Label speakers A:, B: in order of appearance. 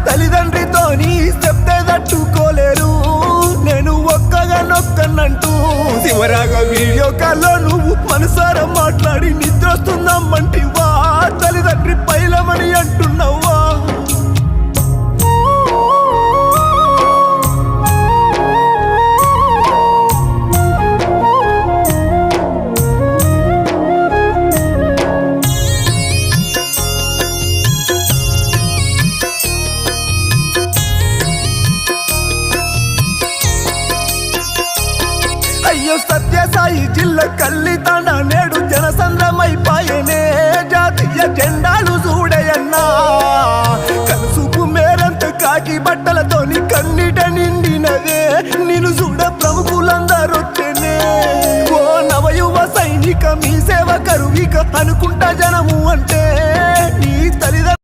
A: తల్లిదండ్రితోని చెప్తే తట్టుకోలేరు నేను ఒక్కగా నొక్కనంటూ శివరాగ వీడియో కాల్లో నువ్వు మనసారా మాట్లాడి నిద్రొస్తుందమ్మంటివా తల్లిదండ్రి పైలమని అంటున్నావా అయ్యో సత్యసాయి జిల్లా కల్లితాండ నేడు జనసంద్రమైపాయనే జాతీయ జెండాలు చూడయన్నా కనుసూపు మేరంత కాకి బట్టలతోని కన్నిట నిండినదే నిన్ను చూడ ప్రముఖులందరొచ్చేనే ఓ నవయువ సైనిక మీ సేవ కరువిక అనుకుంటా జనము అంటే నీ